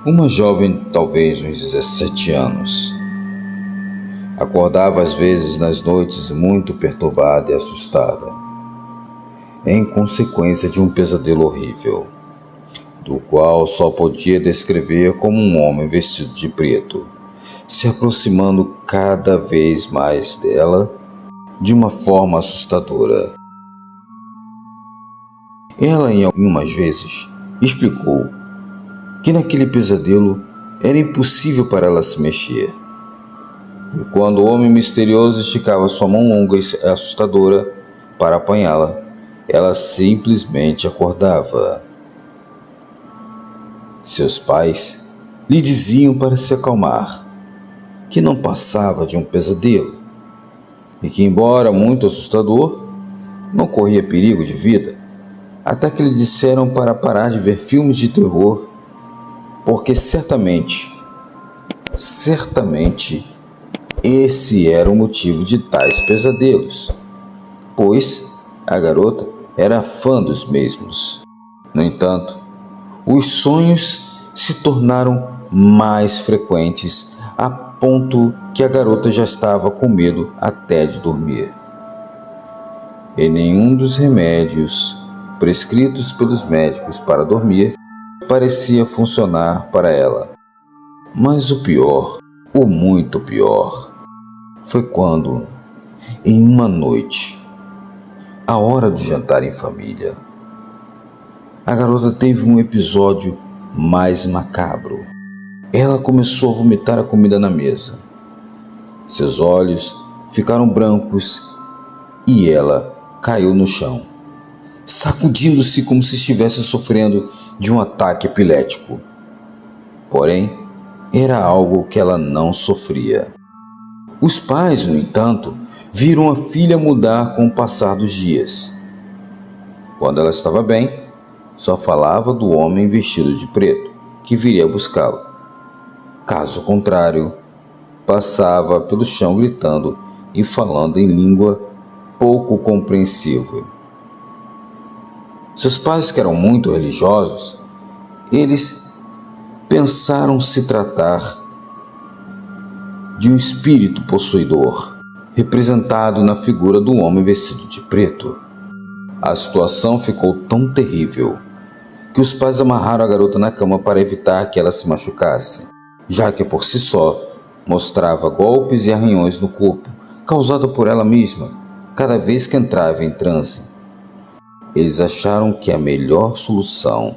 Uma jovem, talvez uns 17 anos, acordava às vezes nas noites muito perturbada e assustada, em consequência de um pesadelo horrível, do qual só podia descrever como um homem vestido de preto, se aproximando cada vez mais dela de uma forma assustadora. Ela, em algumas vezes, explicou que naquele pesadelo era impossível para ela se mexer. E quando o homem misterioso esticava sua mão longa e assustadora para apanhá-la, ela simplesmente acordava. Seus pais lhe diziam para se acalmar, que não passava de um pesadelo, e que, embora muito assustador, não corria perigo de vida, até que lhe disseram para parar de ver filmes de terror, porque certamente, esse era o motivo de tais pesadelos, pois a garota era fã dos mesmos. No entanto, os sonhos se tornaram mais frequentes a ponto que a garota já estava com medo até de dormir. E nenhum dos remédios prescritos pelos médicos para dormir parecia funcionar para ela. Mas o pior, o muito pior, foi quando, em uma noite, à hora do jantar em família, a garota teve um episódio mais macabro. Ela começou a vomitar a comida na mesa. Seus olhos ficaram brancos e ela caiu no chão, sacudindo-se como se estivesse sofrendo de um ataque epilético. Porém, era algo que ela não sofria. Os pais, no entanto, viram a filha mudar com o passar dos dias. Quando ela estava bem, só falava do homem vestido de preto que viria buscá-lo. Caso contrário, passava pelo chão gritando e falando em língua pouco compreensível. Seus pais, que eram muito religiosos, eles pensaram se tratar de um espírito possuidor, representado na figura do homem vestido de preto. A situação ficou tão terrível que os pais amarraram a garota na cama para evitar que ela se machucasse, já que por si só mostrava golpes e arranhões no corpo, causado por ela mesma, cada vez que entrava em transe. Eles acharam que a melhor solução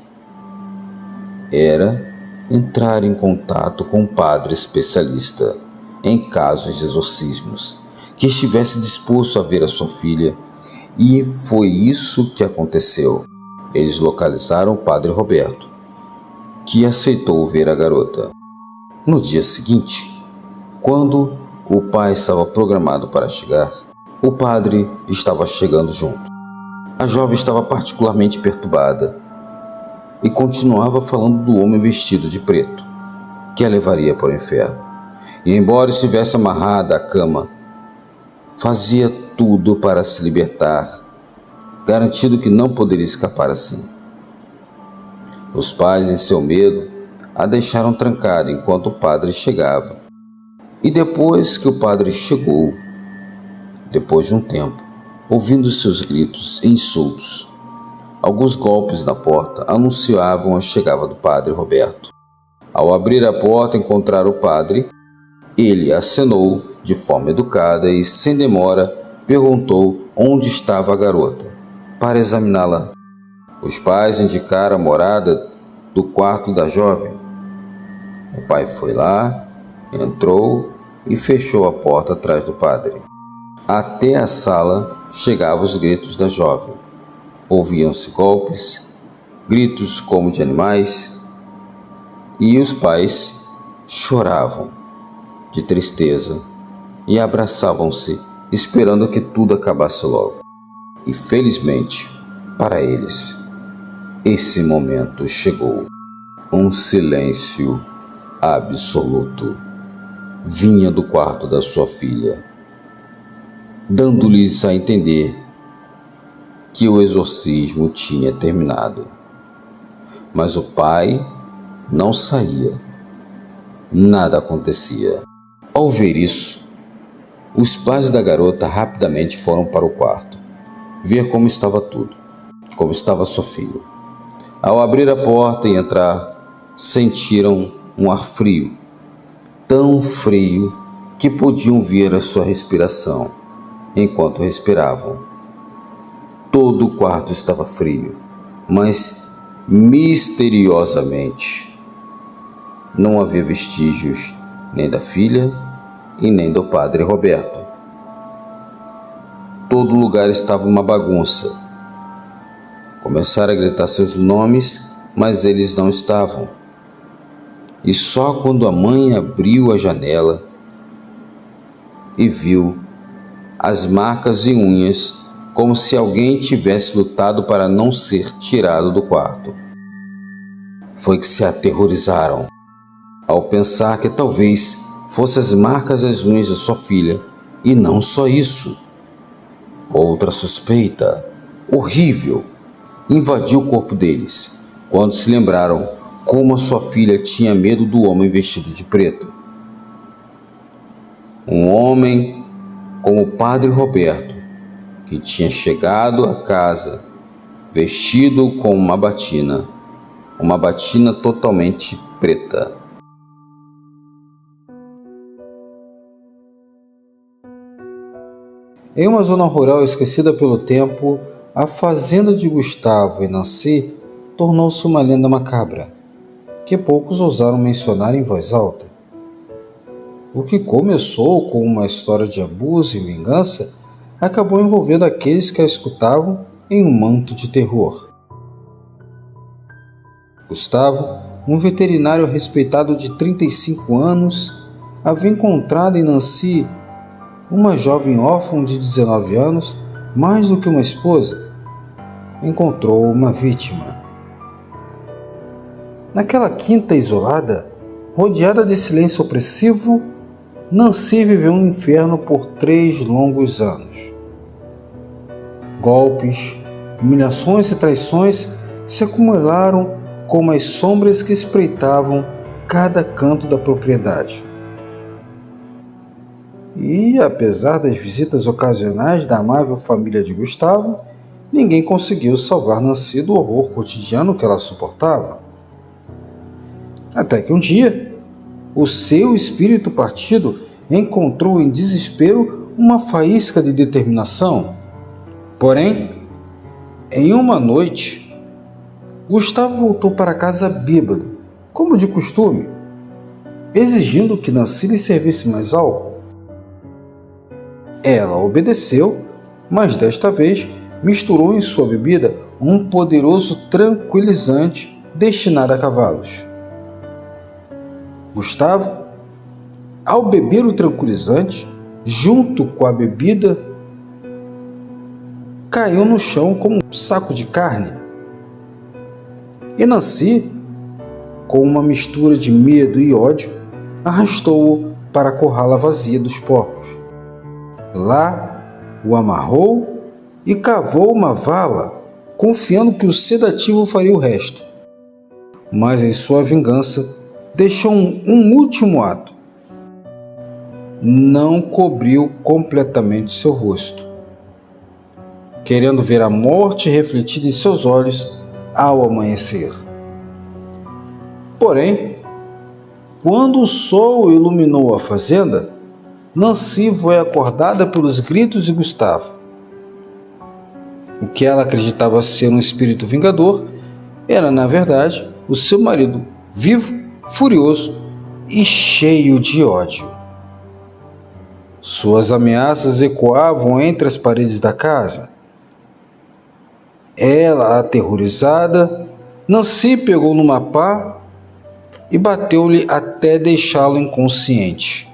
era entrar em contato com um padre especialista em casos de exorcismos, que estivesse disposto a ver a sua filha, e foi isso que aconteceu. Eles localizaram o padre Roberto, que aceitou ver a garota. No dia seguinte, quando o pai estava programado para chegar, o padre estava chegando junto. A jovem estava particularmente perturbada e continuava falando do homem vestido de preto, que a levaria para o inferno. E embora estivesse amarrada à cama, fazia tudo para se libertar, garantindo que não poderia escapar assim. Os pais, em seu medo, a deixaram trancada enquanto o padre chegava. E depois que o padre chegou, depois de um tempo, ouvindo seus gritos e insultos, alguns golpes na porta anunciavam a chegada do padre Roberto. Ao abrir a porta e encontrar o padre, ele acenou de forma educada e, sem demora, perguntou onde estava a garota, para examiná-la. Os pais indicaram a morada do quarto da jovem. O pai foi lá, entrou e fechou a porta atrás do padre. Até a sala chegavam os gritos da jovem. Ouviam-se golpes, gritos como de animais, e os pais choravam de tristeza e abraçavam-se, esperando que tudo acabasse logo. E felizmente, para eles, esse momento chegou. Um silêncio absoluto vinha do quarto da sua filha, dando-lhes a entender que o exorcismo tinha terminado. Mas o pai não saía. Nada acontecia. Ao ver isso, os pais da garota rapidamente foram para o quarto, ver como estava tudo, como estava sua filha. Ao abrir a porta e entrar, sentiram um ar frio, tão frio que podiam ver a sua respiração enquanto respiravam. Todo o quarto estava frio, mas misteriosamente não havia vestígios nem da filha e nem do padre Roberto. Todo lugar estava uma bagunça. Começaram a gritar seus nomes, mas eles não estavam. E só quando a mãe abriu a janela e viu as marcas e unhas, como se alguém tivesse lutado para não ser tirado do quarto, foi que se aterrorizaram ao pensar que talvez fossem as marcas das unhas da sua filha. E não só isso. Outra suspeita horrível invadiu o corpo deles quando se lembraram como a sua filha tinha medo do homem vestido de preto. Um homem como o padre Roberto, que tinha chegado a casa vestido com uma batina totalmente preta. Em uma zona rural esquecida pelo tempo, a fazenda de Gustavo e Nancy tornou-se uma lenda macabra, que poucos ousaram mencionar em voz alta. O que começou com uma história de abuso e vingança acabou envolvendo aqueles que a escutavam em um manto de terror. Gustavo, um veterinário respeitado de 35 anos, havia encontrado em Nancy, uma jovem órfã de 19 anos, mais do que uma esposa, encontrou uma vítima. Naquela quinta isolada, rodeada de silêncio opressivo, Nancy viveu um inferno por 3 longos anos. Golpes, humilhações e traições se acumularam como as sombras que espreitavam cada canto da propriedade. E, apesar das visitas ocasionais da amável família de Gustavo, ninguém conseguiu salvar Nancy do horror cotidiano que ela suportava. Até que um dia, o seu espírito partido encontrou em desespero uma faísca de determinação. Porém, em uma noite, Gustavo voltou para casa bêbado, como de costume, exigindo que Nancy lhe servisse mais álcool. Ela obedeceu, mas desta vez misturou em sua bebida um poderoso tranquilizante destinado a cavalos. Gustavo, ao beber o tranquilizante, junto com a bebida, caiu no chão como um saco de carne. E Nancy, com uma mistura de medo e ódio, arrastou-o para a corrala vazia dos porcos. Lá, o amarrou e cavou uma vala, confiando que o sedativo faria o resto. Mas em sua vingança, deixou um último ato. Não cobriu completamente seu rosto, querendo ver a morte refletida em seus olhos ao amanhecer. Porém, quando o sol iluminou a fazenda, Nancy foi acordada pelos gritos de Gustavo. O que ela acreditava ser um espírito vingador era, na verdade, o seu marido vivo, furioso e cheio de ódio. Suas ameaças ecoavam entre as paredes da casa. Ela, aterrorizada, Nancy pegou numa pá e bateu-lhe até deixá-lo inconsciente.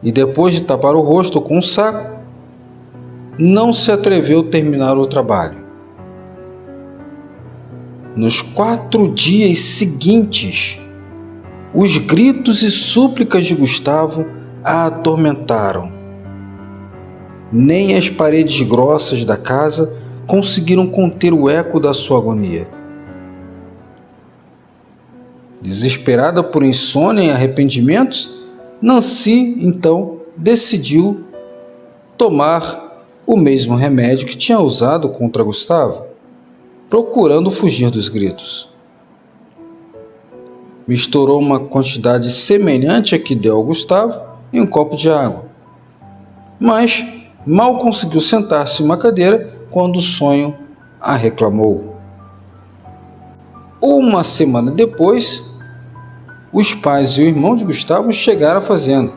E depois de tapar o rosto com um saco, não se atreveu a terminar o trabalho. Nos 4 dias seguintes, os gritos e súplicas de Gustavo a atormentaram. Nem as paredes grossas da casa conseguiram conter o eco da sua agonia. Desesperada por insônia e arrependimentos, Nancy então decidiu tomar o mesmo remédio que tinha usado contra Gustavo, procurando fugir dos gritos. Misturou uma quantidade semelhante à que deu ao Gustavo em um copo de água, mas mal conseguiu sentar-se em uma cadeira quando o sonho a reclamou. Uma semana depois, os pais e o irmão de Gustavo chegaram à fazenda,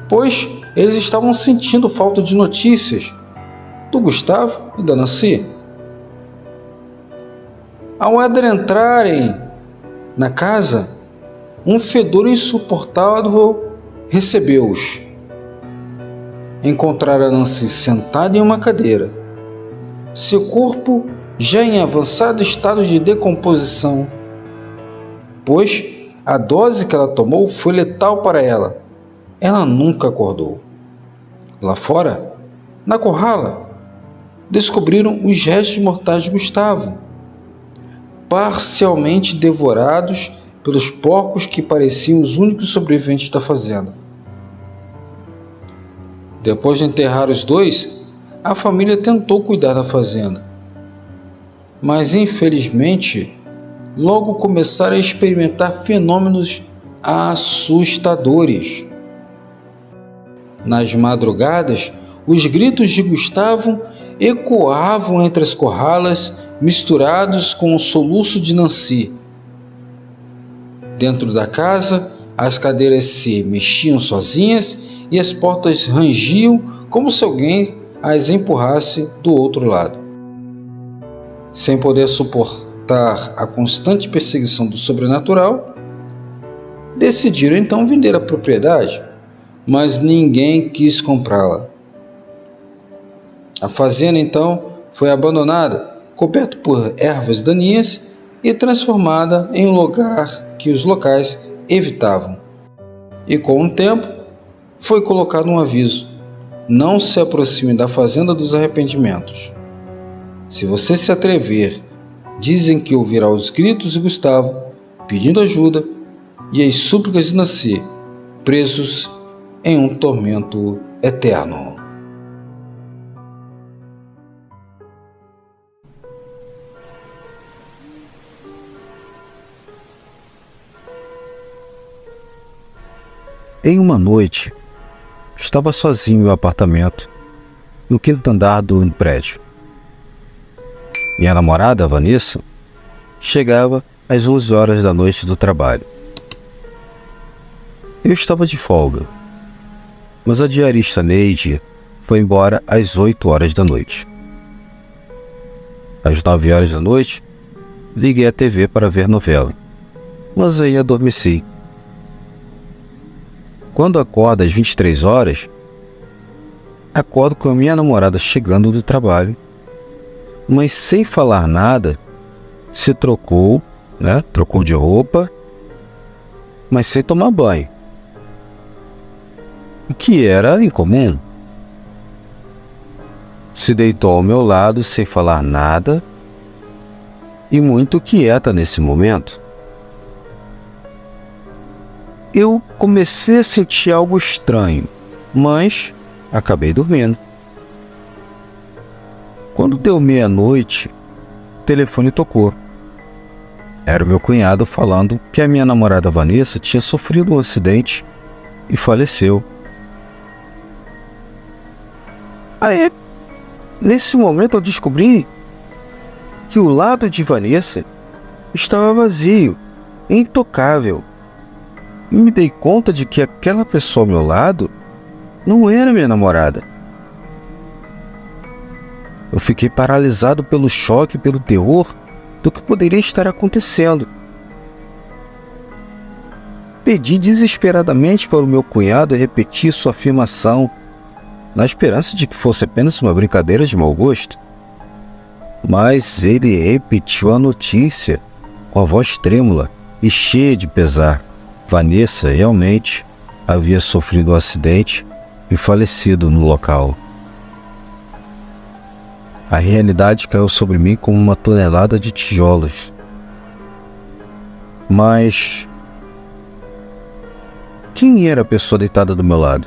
pois eles estavam sentindo falta de notícias do Gustavo e da Nancy. Ao adentrarem na casa, um fedor insuportável recebeu-os. Encontraram a Nancy sentada em uma cadeira, seu corpo já em avançado estado de decomposição, pois a dose que ela tomou foi letal para ela. Ela nunca acordou. Lá fora, na currala, descobriram os restos mortais de Gustavo, parcialmente devorados pelos porcos que pareciam os únicos sobreviventes da fazenda. Depois de enterrar os dois, a família tentou cuidar da fazenda, mas infelizmente logo começaram a experimentar fenômenos assustadores. Nas madrugadas, os gritos de Gustavo ecoavam entre as curralas, misturados com o soluço de Nancy. Dentro da casa, as cadeiras se mexiam sozinhas e as portas rangiam como se alguém as empurrasse do outro lado. Sem poder suportar a constante perseguição do sobrenatural, decidiram então vender a propriedade, mas ninguém quis comprá-la. A fazenda então foi abandonada, coberta por ervas daninhas e transformada em um lugar que os locais evitavam. E com o tempo foi colocado um aviso: não se aproxime da fazenda dos arrependimentos. Se você se atrever, dizem que ouvirá os gritos de Gustavo pedindo ajuda e as súplicas de Nancy, presos em um tormento eterno. Em uma noite, estava sozinho no apartamento, no quinto andar do prédio. Minha namorada, Vanessa, chegava às 11 horas da noite do trabalho. Eu estava de folga, mas a diarista Neide foi embora às 8 horas da noite. Às 9 horas da noite, liguei a TV para ver novela, mas aí adormeci. Quando acordo às 23 horas, acordo com a minha namorada chegando do trabalho, mas sem falar nada, se trocou, trocou de roupa, mas sem tomar banho, o que era incomum. Se deitou ao meu lado sem falar nada e muito quieta nesse momento. Eu comecei a sentir algo estranho, mas acabei dormindo. Quando deu meia-noite, o telefone tocou. Era o meu cunhado falando que a minha namorada Vanessa tinha sofrido um acidente e faleceu. Aí, nesse momento eu descobri que o lado de Vanessa estava vazio, intocável. E me dei conta de que aquela pessoa ao meu lado não era minha namorada. Eu fiquei paralisado pelo choque e pelo terror do que poderia estar acontecendo. Pedi desesperadamente para o meu cunhado repetir sua afirmação, na esperança de que fosse apenas uma brincadeira de mau gosto. Mas ele repetiu a notícia com a voz trêmula e cheia de pesar. Vanessa realmente havia sofrido um acidente e falecido no local. A realidade caiu sobre mim como uma tonelada de tijolos. Mas quem era a pessoa deitada do meu lado?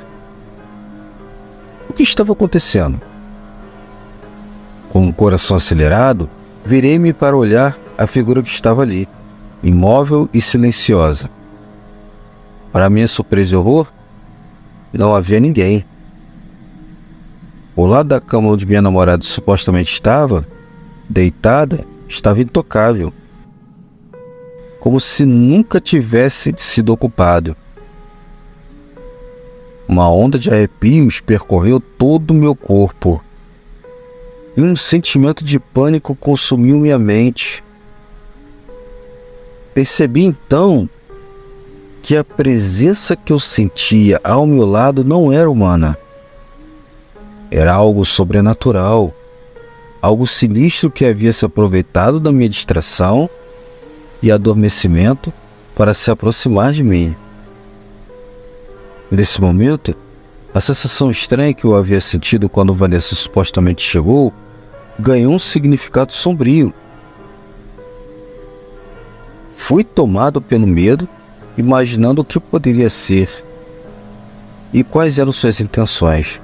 O que estava acontecendo? Com o coração acelerado, virei-me para olhar a figura que estava ali, imóvel e silenciosa. Para minha surpresa e horror, não havia ninguém. O lado da cama onde minha namorada supostamente estava, deitada, estava intocável, como se nunca tivesse sido ocupado. Uma onda de arrepios percorreu todo o meu corpo, e um sentimento de pânico consumiu minha mente. Percebi então que a presença que eu sentia ao meu lado não era humana. Era algo sobrenatural, algo sinistro que havia se aproveitado da minha distração e adormecimento para se aproximar de mim. Nesse momento, a sensação estranha que eu havia sentido quando Vanessa supostamente chegou ganhou um significado sombrio. Fui tomado pelo medo, imaginando o que poderia ser e quais eram suas intenções.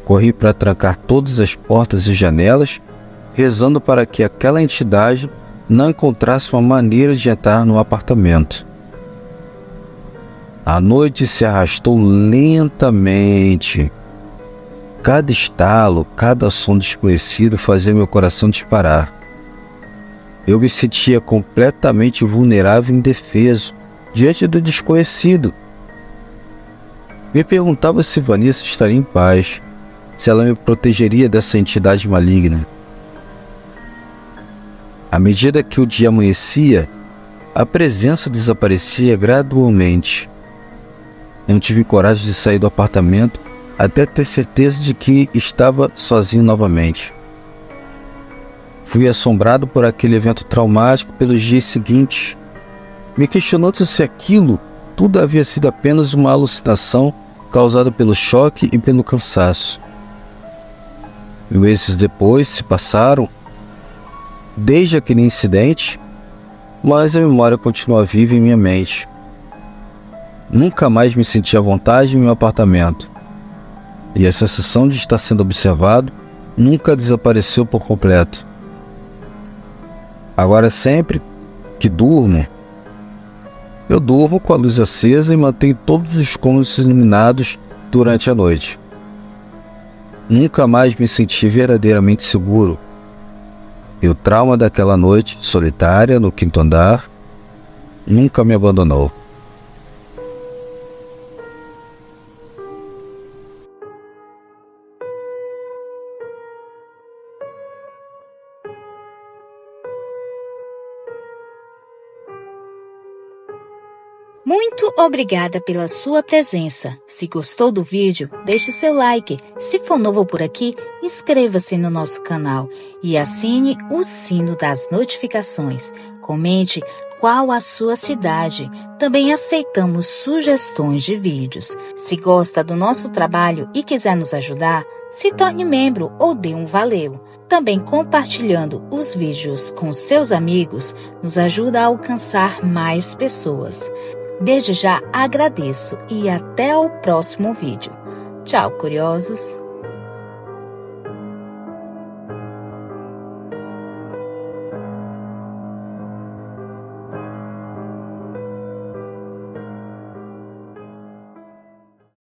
Corri para trancar todas as portas e janelas, rezando para que aquela entidade não encontrasse uma maneira de entrar no apartamento. A noite se arrastou lentamente. Cada estalo, cada som desconhecido fazia meu coração disparar. Eu me sentia completamente vulnerável e indefeso diante do desconhecido. Me perguntava se Vanessa estaria em paz, se ela me protegeria dessa entidade maligna. À medida que o dia amanhecia, a presença desaparecia gradualmente. Não tive coragem de sair do apartamento até ter certeza de que estava sozinho novamente. Fui assombrado por aquele evento traumático pelos dias seguintes, me questionando se aquilo tudo havia sido apenas uma alucinação causada pelo choque e pelo cansaço. Meses depois se passaram desde aquele incidente, mas a memória continua viva em minha mente. Nunca mais me senti à vontade em meu apartamento, e a sensação de estar sendo observado nunca desapareceu por completo. Agora, sempre que durmo, eu durmo com a luz acesa e mantenho todos os cômodos iluminados durante a noite. Nunca mais me senti verdadeiramente seguro. E o trauma daquela noite solitária no quinto andar nunca me abandonou. Muito obrigada pela sua presença. Se gostou do vídeo, deixe seu like. Se for novo por aqui, inscreva-se no nosso canal e assine o sino das notificações. Comente qual a sua cidade. Também aceitamos sugestões de vídeos. Se gosta do nosso trabalho e quiser nos ajudar, se torne membro ou dê um valeu. Também compartilhando os vídeos com seus amigos nos ajuda a alcançar mais pessoas. Desde já agradeço e até o próximo vídeo. Tchau, curiosos!